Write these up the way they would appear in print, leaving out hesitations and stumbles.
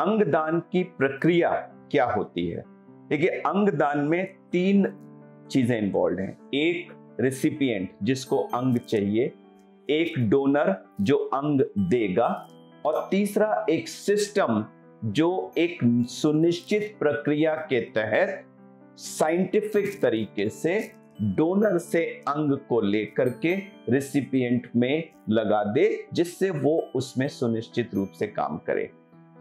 अंगदान की प्रक्रिया क्या होती है। देखिए, अंगदान में 3 चीजें इन्वॉल्व हैं। एक रेसिपिएंट जिसको अंग चाहिए, एक डोनर जो अंग देगा, और तीसरा एक सिस्टम जो एक सुनिश्चित प्रक्रिया के तहत साइंटिफिक तरीके से डोनर से अंग को लेकर के रेसिपिएंट में लगा दे, जिससे वो उसमें सुनिश्चित रूप से काम करे।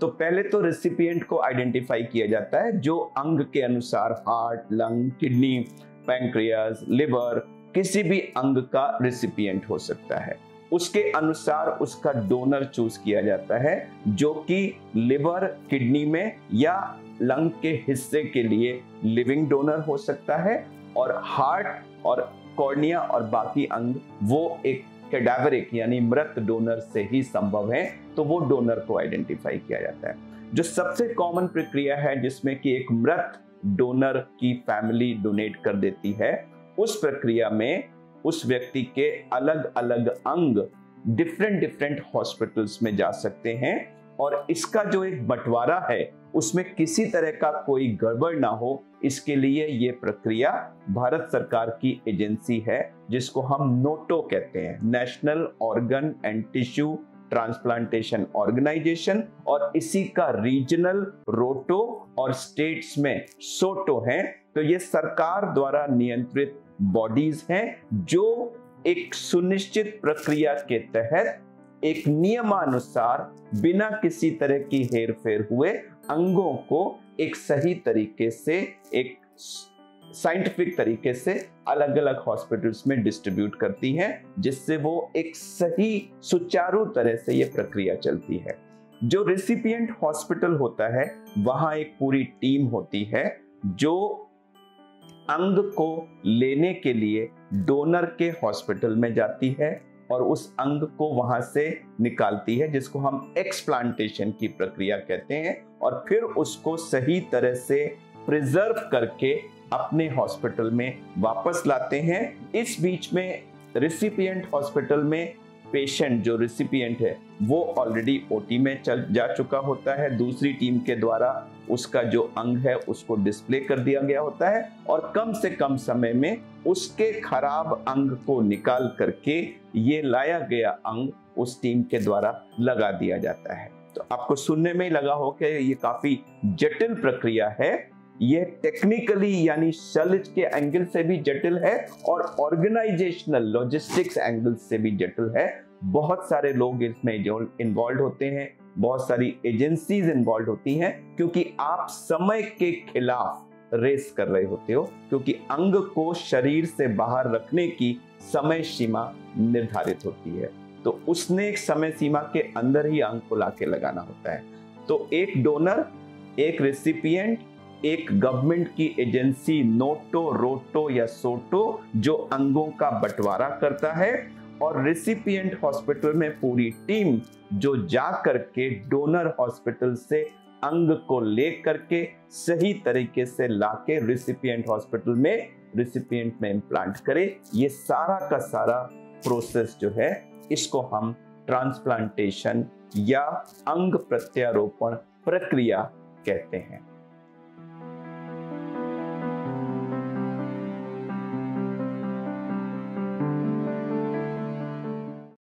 तो पहले तो रेसिपिएंट को आइडेंटिफाई किया जाता है, जो अंग के अनुसार heart, lung, kidney, pancreas, liver, किसी भी अंग का रेसिपिएंट हो सकता है। उसके अनुसार उसका डोनर चूज किया जाता है, जो कि लिवर, किडनी में या लंग के हिस्से के लिए लिविंग डोनर हो सकता है, और हार्ट और कॉर्निया और बाकी अंग वो एक कैडावरिक यानी मृत डोनर से ही संभव है, तो वो डोनर को आइडेंटिफाई किया जाता है। जो सबसे कॉमन प्रक्रिया है जिसमें कि एक मृत डोनर की फैमिली डोनेट कर देती है, उस प्रक्रिया में उस व्यक्ति के अलग अलग अंग डिफरेंट हॉस्पिटल्स में जा सकते हैं, और इसका जो एक बंटवारा है उसमें किसी तरह का कोई गड़बड़ ना हो, इसके लिए ये प्रक्रिया भारत सरकार की एजेंसी है जिसको हम नोटो कहते हैं, National Organ and Tissue Transplantation Organisation, और इसी का रीजनल रोटो और स्टेट्स में सोटो है। तो ये सरकार द्वारा नियंत्रित बॉडीज हैं जो एक सुनिश्चित प्रक्रिया के तहत एक नियमानुसार बिना किसी तरह की हेरफेर हुए अंगों को एक सही तरीके से, एक साइंटिफिक तरीके से अलग अलग हॉस्पिटल्स में डिस्ट्रीब्यूट करती हैं, जिससे वो एक सही सुचारू तरह से ये प्रक्रिया चलती है। जो रेसिपिएंट हॉस्पिटल होता है वहां एक पूरी टीम होती है जो अंग को लेने के लिए डोनर के हॉस्पिटल में जाती है और उस अंग को वहां से निकालती है, जिसको हम एक्सप्लांटेशन की प्रक्रिया कहते हैं, और फिर उसको सही तरह से प्रिजर्व करके अपने हॉस्पिटल में वापस लाते हैं। इस बीच में रेसिपिएंट हॉस्पिटल में पेशेंट जो रेसिपिएंट है वो ऑलरेडी ओटी में जा चुका होता है, दूसरी टीम के द्वारा उसका जो अंग है उसको डिस्प्ले कर दिया गया होता है, और कम से कम समय में उसके खराब अंग को निकाल करके ये लाया गया अंग उस टीम के द्वारा लगा दिया जाता है। तो आपको सुनने में ही लगा हो कि ये काफी जटिल प्रक्रिया है। ये टेक्निकली यानी शल्य के एंगल से भी जटिल है और ऑर्गेनाइजेशनल लॉजिस्टिक्स एंगल से भी जटिल है। बहुत सारे लोग इसमें इन्वॉल्व होते हैं, बहुत सारी एजेंसीज इन्वॉल्व होती हैं, क्योंकि आप समय के खिलाफ रेस कर रहे होते हो, क्योंकि अंग को शरीर से बाहर रखने की समय सीमा निर्धारित होती है। तो उसने एक समय सीमा के अंदर ही अंग को लाके लगाना होता है। तो एक डोनर, एक रेसिपिएंट, एक गवर्नमेंट की एजेंसी नोटो, रोटो या सोटो जो अंगों का बंटवारा करता है, और रेसिपिएंट हॉस्पिटल में पूरी टीम जो जा करके डोनर हॉस्पिटल से अंग को ले करके सही तरीके से लाके रेसिपिएंट हॉस्पिटल में रेसिपिएंट में इम्प्लांट करे। ये सारा का सारा प्रोसेस जो है इसको हम ट्रांसप्लांटेशन या अंग प्रत्यारोपण प्रक्रिया कहते हैं।